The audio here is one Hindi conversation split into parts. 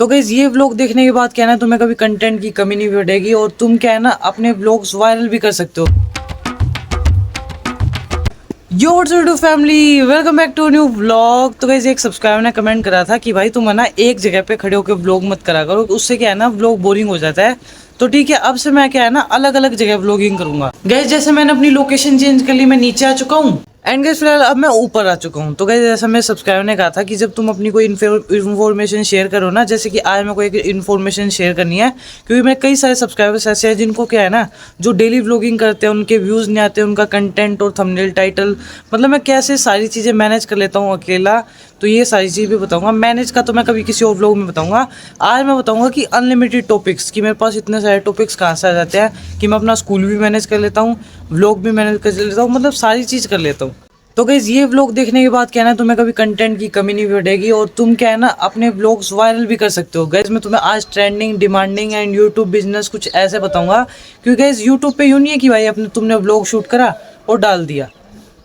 तो गाइस ये व्लॉग देखने के बाद क्या है ना, तुम्हें कभी कंटेंट की कमी नहीं पड़ेगी और तुम क्या है ना अपने व्लॉग्स वायरल भी कर सकते हो। Yo what's up family, welcome back to new vlog. तो गाइस एक सब्सक्राइबर ने कमेंट करा था कि भाई तुम है ना एक जगह पे खड़े होकर व्लॉग मत करा करो, उससे क्या है ना व्लॉग बोरिंग हो जाता है। तो ठीक है, अब से मैं क्या है ना अलग अलग जगह व्लॉगिंग करूंगा। गाइस जैसे मैंने अपनी लोकेशन चेंज कर ली, मैं नीचे आ चुका हूँ एंड गाइस फिलहाल अब मैं ऊपर आ चुका हूँ। तो गाइस जैसा मेरे सब्सक्राइबर ने कहा था कि जब तुम अपनी कोई इन्फॉर्मेशन शेयर करो ना, जैसे कि आज मैं कोई एक इन्फॉर्मेशन शेयर करनी है, क्योंकि मेरे कई सारे सब्सक्राइबर्स ऐसे हैं जिनको क्या है ना जो डेली व्लॉगिंग करते हैं उनके व्यूज़ नहीं आते, उनका कंटेंट और थंबनेल टाइटल, मतलब मैं कैसे सारी चीज़ें मैनेज कर लेता हूँ अकेला। तो ये सारी चीज़ भी बताऊंगा। मैनेज का तो मैं कभी किसी और व्लॉग में बताऊंगा। आज मैं बताऊंगा कि अनलिमिटेड टॉपिक्स, कि मेरे पास इतने सारे टॉपिक्स कहाँ से आ जाते हैं कि मैं अपना स्कूल भी मैनेज कर लेता हूँ, व्लॉग भी मैनेज कर लेता हूँ, मतलब सारी चीज़ कर लेता हूँ। तो गाइस ये व्लॉग देखने के बाद क्या है ना तुम्हें कभी कंटेंट की कमी नहीं पड़ेगी और तुम क्या है ना अपने व्लॉग्स वायरल भी कर सकते हो। गाइस मैं तुम्हें आज trending, demanding and YouTube business कुछ ऐसे बताऊंगा, क्योंकि गाइस यूट्यूब पे यूँ नहीं है कि भाई अपने तुमने व्लॉग शूट करा और डाल दिया।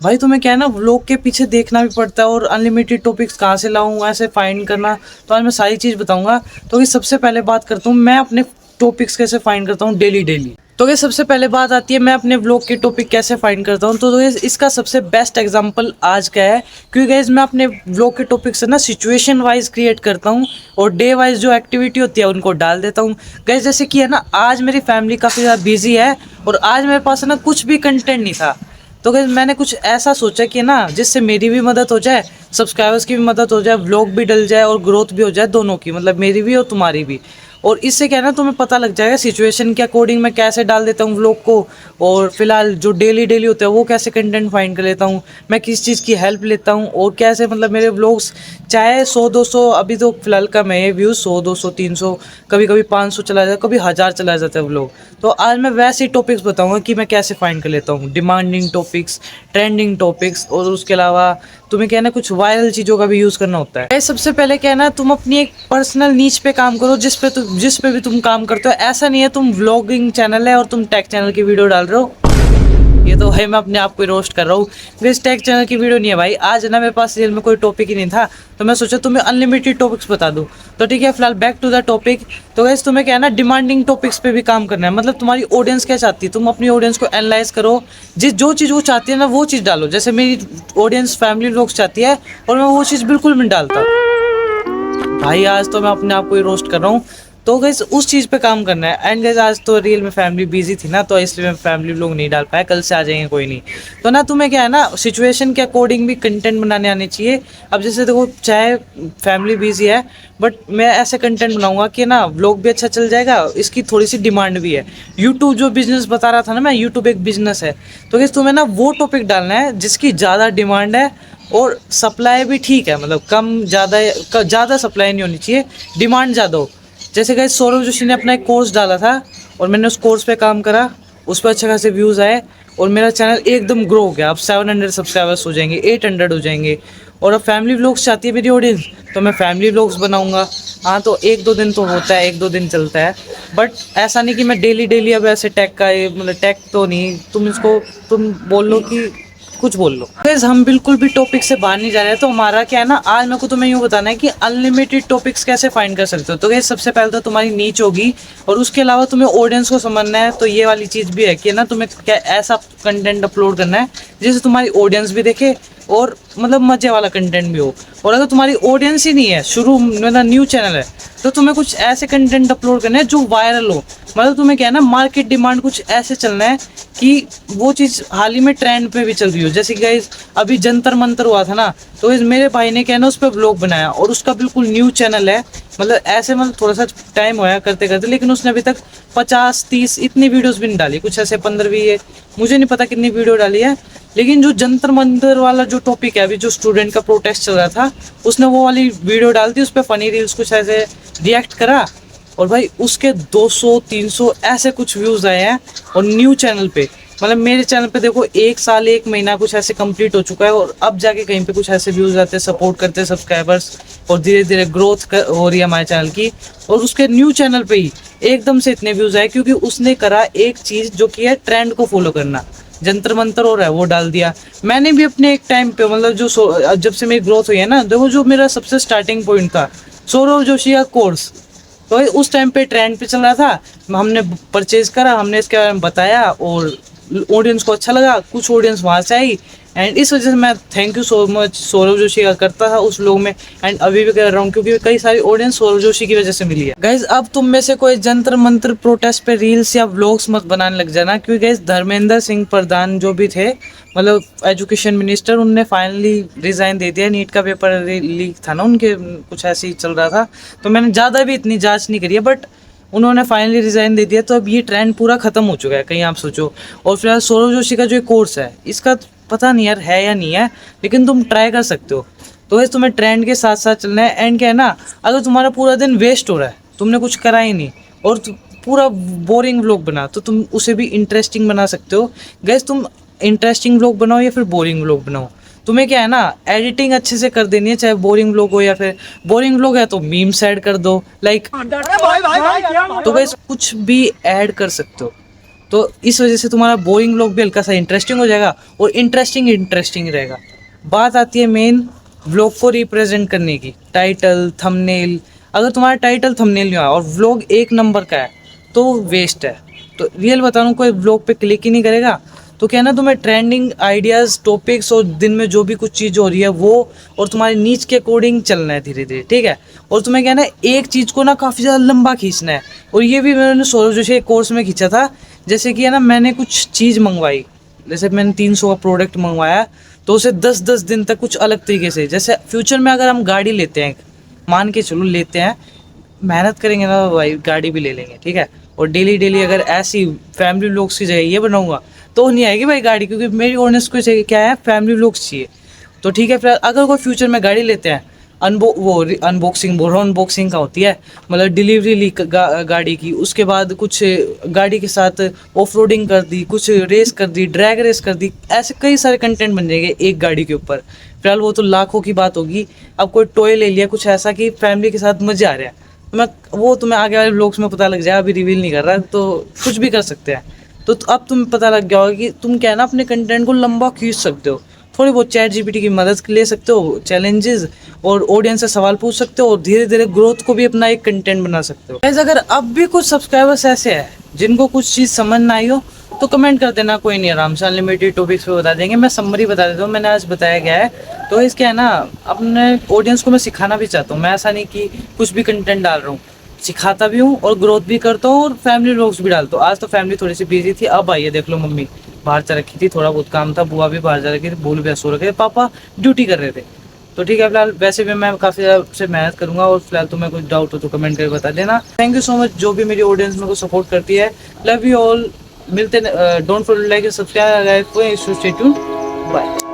भाई तुम्हें क्या है ना व्लॉग के पीछे देखना भी पड़ता है और अनलिमिटेड टॉपिक्स कहाँ से लाऊं, ऐसे फाइंड करना। तो आज मैं सारी चीज़ बताऊंगा। तो गाइस सबसे पहले बात करता हूँ मैं अपने टॉपिक्स कैसे फाइंड करता हूँ डेली डेली। तो गाइस सबसे पहले बात आती है मैं अपने व्लॉग के टॉपिक कैसे फाइंड करता हूँ। तो गाइस इसका सबसे बेस्ट एग्जांपल आज का है, क्योंकि गाइस मैं अपने व्लॉग के टॉपिक से ना सिचुएशन वाइज क्रिएट करता हूँ और डे वाइज जो एक्टिविटी होती है उनको डाल देता हूँ। गाइस जैसे कि है ना आज मेरी फैमिली काफ़ी ज़्यादा बिजी है और आज मेरे पास है ना कुछ भी कंटेंट नहीं था। तो गाइस मैंने कुछ ऐसा सोचा कि ना जिससे मेरी भी मदद हो जाए, सब्सक्राइबर्स की भी मदद हो जाए, व्लॉग भी डल जाए और ग्रोथ भी हो जाए दोनों की, मतलब मेरी भी और तुम्हारी भी। और इससे क्या है ना तुम्हें पता लग जाएगा सिचुएशन के अकॉर्डिंग मैं कैसे डाल देता हूँ व्लॉग को, और फिलहाल जो डेली डेली होता है वो कैसे कंटेंट फाइंड कर लेता हूँ, मैं किस चीज़ की हेल्प लेता हूँ और कैसे मतलब मेरे व्लॉग्स चाहे 100-200, अभी तो फिलहाल कम है व्यूज़, 100-200-300, कभी कभी 500 चला जाता है, कभी 1000 चला जाता है व्लॉग। तो आज मैं वैसे ही टॉपिक्स बताऊंगा कि मैं कैसे फाइंड कर लेता हूँ, डिमांडिंग टॉपिक्स, ट्रेंडिंग टॉपिक्स, और उसके अलावा तुम्हें क्या है ना कुछ वायरल चीज़ों का भी यूज़ करना होता है। सबसे पहले क्या है ना तुम अपनी एक पर्सनल नीच पे काम करो, जिस पे भी तुम काम करते हो। ऐसा नहीं है तुम व्लॉगिंग चैनल है और तुम टेक चैनल की वीडियो डाल रहे हो, ये तो भाई मैं अपने आप को रोस्ट कर रहा हूँ। इस टेक चैनल की वीडियो नहीं है भाई। आज ना मेरे पास रियल में कोई टॉपिक ही नहीं था, तो मैं सोचा तुम्हें अनलिमिटेड टॉपिक्स बता दूँ। तो ठीक है, फिलहाल बैक टू द टॉपिक। तो गाइस तुम्हें क्या है ना डिमांडिंग टॉपिक्स पे भी काम करना है, मतलब तुम्हारी ऑडियंस क्या चाहती है, तुम अपनी ऑडियंस को एनालाइज करो, जो चीज़ वो चाहती है ना वो चीज़ डालो। जैसे मेरी ऑडियंस फैमिली व्लॉग्स चाहती है और मैं वो चीज़ बिल्कुल नहीं डालता। भाई आज तो मैं अपने आप को ही रोस्ट कर रहा हूँ। तो गाइस उस चीज़ पे काम करना है। एंड गाइस आज तो रियल में फैमिली बिजी थी ना, तो इसलिए मैं फैमिली लोग नहीं डाल पाया, कल से आ जाएंगे कोई नहीं। तो ना तुम्हें क्या है ना सिचुएशन के अकॉर्डिंग भी कंटेंट बनाने आने चाहिए। अब जैसे देखो चाहे फैमिली बिजी है, बट मैं ऐसे कंटेंट बनाऊंगा कि ना व्लॉग भी अच्छा चल जाएगा, इसकी थोड़ी सी डिमांड भी है। यूट्यूब जो बिजनेस बता रहा था ना मैं, यूट्यूब एक बिजनेस है। तो गाइस तुम्हें ना वो टॉपिक डालना है जिसकी ज़्यादा डिमांड है और सप्लाई भी ठीक है, मतलब कम ज़्यादा सप्लाई नहीं होनी चाहिए, डिमांड ज़्यादा हो। जैसे गाइस सौरभ जोशी ने अपना एक कोर्स डाला था और मैंने उस कोर्स पे काम करा, उस पर अच्छे खासे व्यूज़ आए और मेरा चैनल एकदम ग्रो हो गया। अब 700 सब्सक्राइबर्स हो जाएंगे, 800 हो जाएंगे। और अब फैमिली व्लॉग्स चाहती है मेरी ऑडियंस, तो मैं फैमिली व्लॉग्स बनाऊंगा। हाँ तो 1-2 दिन तो होता है, 1-2 दिन चलता है, बट ऐसा नहीं कि मैं डेली डेली अब ऐसे टैग का मतलब टैग तो नहीं, तुम बोल लो कि कुछ बोल लो। गाइस हम बिल्कुल भी टॉपिक से बाहर नहीं जा रहे हैं। तो हमारा क्या है ना आज मेरे को तुम्हें यूँ बताना है कि अनलिमिटेड टॉपिक्स कैसे फाइंड कर सकते हो। तो गाइस सबसे पहले तो तुम्हारी नीच होगी और उसके अलावा तुम्हें ऑडियंस को समझना है। तो ये वाली चीज़ भी है कि ना तुम्हें क्या ऐसा कंटेंट अपलोड करना है जिससे तुम्हारी ऑडियंस भी देखे और मतलब मजे वाला कंटेंट भी हो। और अगर तुम्हारी ऑडियंस ही नहीं है, शुरू मतलब न्यू चैनल है, तो तुम्हें कुछ ऐसे कंटेंट अपलोड करने हैं जो वायरल हो। मतलब तुम्हें क्या है ना मार्केट डिमांड कुछ ऐसे चलना है कि वो चीज़ हाल ही में ट्रेंड पे भी चल रही हो। जैसे कि गाइस अभी जंतर मंतर हुआ था ना, तो इस मेरे भाई ने क्या है ना उस पर ब्लॉग बनाया और उसका बिल्कुल न्यू चैनल है। मतलब ऐसे मतलब थोड़ा सा टाइम होया करते करते, लेकिन उसने अभी तक 50-30 इतनी वीडियोस भी नहीं डाली, कुछ ऐसे 15-20 है, मुझे नहीं पता कितनी वीडियो डाली है। लेकिन जो जंतर मंतर वाला जो टॉपिक है, अभी जो स्टूडेंट का प्रोटेस्ट चल रहा था, उसने वो वाली वीडियो डाल दी, उस पर फनी रील्स कुछ ऐसे रिएक्ट करा और भाई उसके 200-300 ऐसे कुछ व्यूज़ आए हैं। और न्यू चैनल पे, मतलब मेरे चैनल पे देखो 1 साल 1 महीना कुछ ऐसे कंप्लीट हो चुका है और अब जाके कहीं पे कुछ ऐसे व्यूज़ आते हैं, सपोर्ट करते हैं सब्सक्राइबर्स और धीरे धीरे ग्रोथ हो रही है हमारे चैनल की। और उसके न्यू चैनल पे ही एकदम से इतने व्यूज़ आए क्योंकि उसने करा एक चीज़ जो कि है ट्रेंड को फॉलो करना। जंतर मंतर हो रहा है वो डाल दिया। मैंने भी अपने एक टाइम पे मतलब जब से मेरी ग्रोथ हुई है ना, देखो जो मेरा सबसे स्टार्टिंग पॉइंट था सौरभ जोशी का कोर्स। तो भाई उस टाइम पे ट्रेंड पे चल रहा था, हमने परचेज करा, हमने इसके बारे में बताया और ऑडियंस को अच्छा लगा, कुछ ऑडियंस वहाँ से आई। एंड इस वजह से मैं thank you so much Saurabh Joshi का करता था उस व्लॉग में, एंड अभी भी कर रहा हूँ क्योंकि कई सारी ऑडियंस सौरभ जोशी की वजह से मिली है। गाइज अब तुम में से कोई जंतर मंत्र प्रोटेस्ट पे रील्स या व्लॉग्स मत बनाने लग जाना, क्योंकि गाइज धर्मेंद्र सिंह प्रधान जो भी थे, मतलब एजुकेशन मिनिस्टर, उनने फाइनली रिजाइन दे दिया। नीट का पेपर लीक था ना उनके, कुछ ऐसे ही चल रहा था, तो मैंने ज़्यादा भी इतनी जांच नहीं करी है, बट उन्होंने फाइनली रिजाइन दे दिया। तो अब ये ट्रेंड पूरा खत्म हो चुका है, कहीं आप सोचो। और फिलहाल सौरभ जोशी का जो कोर्स है, इसका पता नहीं यार है या नहीं है, लेकिन तुम ट्राई कर सकते हो। तो वैसे तुम्हें ट्रेंड के साथ साथ चलना है। एंड क्या है ना, अगर तुम्हारा पूरा दिन वेस्ट हो रहा है, तुमने कुछ करा ही नहीं और पूरा बोरिंग व्लॉग बना, तो तुम उसे भी इंटरेस्टिंग बना सकते हो। गैस तुम इंटरेस्टिंग व्लॉग बनाओ या फिर बोरिंग व्लॉग बनाओ, तुम्हें क्या है ना, एडिटिंग अच्छे से कर देनी है, चाहे बोरिंग व्लॉग हो या फिर बोरिंग व्लॉग है तो मीम्स ऐड कर दो, लाइक तो गैस कुछ भी ऐड कर सकते हो। तो इस वजह से तुम्हारा बोरिंग व्लॉग भी हल्का सा इंटरेस्टिंग हो जाएगा और इंटरेस्टिंग रहेगा। बात आती है मेन व्लॉग को रिप्रेजेंट करने की, टाइटल थंबनेल। अगर तुम्हारा टाइटल थंबनेल नहीं आया और व्लॉग एक नंबर का है तो वेस्ट है। तो रियल बता रहा हूँ, कोई व्लॉग पे क्लिक ही नहीं करेगा। तो क्या है ना, तुम्हें ट्रेंडिंग आइडियाज़, टॉपिक्स और दिन में जो भी कुछ चीज़ हो रही है वो, और तुम्हारी नीच के अकॉर्डिंग चलना है धीरे धीरे, ठीक है। और तुम्हें क्या है ना, एक चीज़ को ना काफ़ी ज़्यादा लंबा खींचना है। और ये भी मैंने सौरभ जोशी के कोर्स में खींचा था। जैसे कि है ना, मैंने कुछ चीज़ मंगवाई, जैसे मैंने 300 का प्रोडक्ट मंगवाया, तो उसे 10-10 दिन तक कुछ अलग तरीके से, जैसे फ्यूचर में अगर हम गाड़ी लेते हैं, मान के चलो लेते हैं, मेहनत करेंगे ना भाई गाड़ी भी ले लेंगे, ठीक है। और डेली डेली अगर ऐसी फैमिली व्लॉग्स की जगह ये बनाऊंगा तो नहीं आएगी भाई गाड़ी, क्योंकि मेरी ऑडियंस को चाहिए क्या है, फैमिली व्लॉग्स चाहिए। तो ठीक है, फिर अगर कोई फ्यूचर में गाड़ी लेते हैं, अनबॉक्सिंग बोल रहा हूँ, अनबॉक्सिंग का होती है, मतलब डिलीवरी ली गाड़ी की, उसके बाद कुछ गाड़ी के साथ ऑफ रोडिंग कर दी, कुछ रेस कर दी, ड्रैग रेस कर दी, ऐसे कई सारे कंटेंट बन जाएंगे एक गाड़ी के ऊपर। फिलहाल वो तो लाखों की बात होगी। अब कोई टॉय ले लिया कुछ ऐसा कि फैमिली के साथ मजे आ रहे हैं, तो मैं वो तुम्हें आगे वाले व्लॉग्स में पता लग जाए, अभी रिवील नहीं कर रहा, तो कुछ भी कर सकते हैं। तो अब तुम्हें पता लग गया होगा कि तुम क्या है ना, अपने कंटेंट को लंबा खींच सकते हो। थोड़ी बहुत चैट जीपीटी की मदद ले सकते हो, चैलेंजेस और ऑडियंस से सवाल पूछ सकते हो, और धीरे धीरे ग्रोथ को भी अपना एक कंटेंट बना सकते हो। गाइस अगर अब भी कुछ सब्सक्राइबर्स ऐसे हैं जिनको कुछ चीज़ समझ ना आई हो, तो कमेंट कर देना, कोई नहीं, आराम से अनलिमिटेड टॉपिक्स पे बता देंगे। मैं समरी बता देता हूँ, मैंने आज बताया गया है। तो इसके है ना, अपने ऑडियंस को मैं सिखाना भी चाहता हूँ। मैं ऐसा नहीं कि कुछ भी कंटेंट डाल रहा हूँ, सिखाता भी हूँ और ग्रोथ भी करता हूँ और फैमिली व्लॉग्स भी डालता हूँ। आज तो फैमिली थोड़ी सी बिजी थी, अब आइए देख लो, मम्मी बाहर जा रखी थी, थोड़ा बहुत काम था, बुआ भी बाहर जा रखी थी, भूल भी सो रखे थे, पापा ड्यूटी कर रहे थे। तो ठीक है, फिलहाल वैसे भी मैं काफ़ी ज़्यादा से मेहनत करूँगा। और फिलहाल तुम्हें कुछ डाउट हो तो कमेंट करके बता देना। थैंक यू सो मच जो भी मेरी ऑडियंस मेरे को सपोर्ट करती है। लव यू ऑल, मिलते, don't forget like subscribe, stay tuned, bye.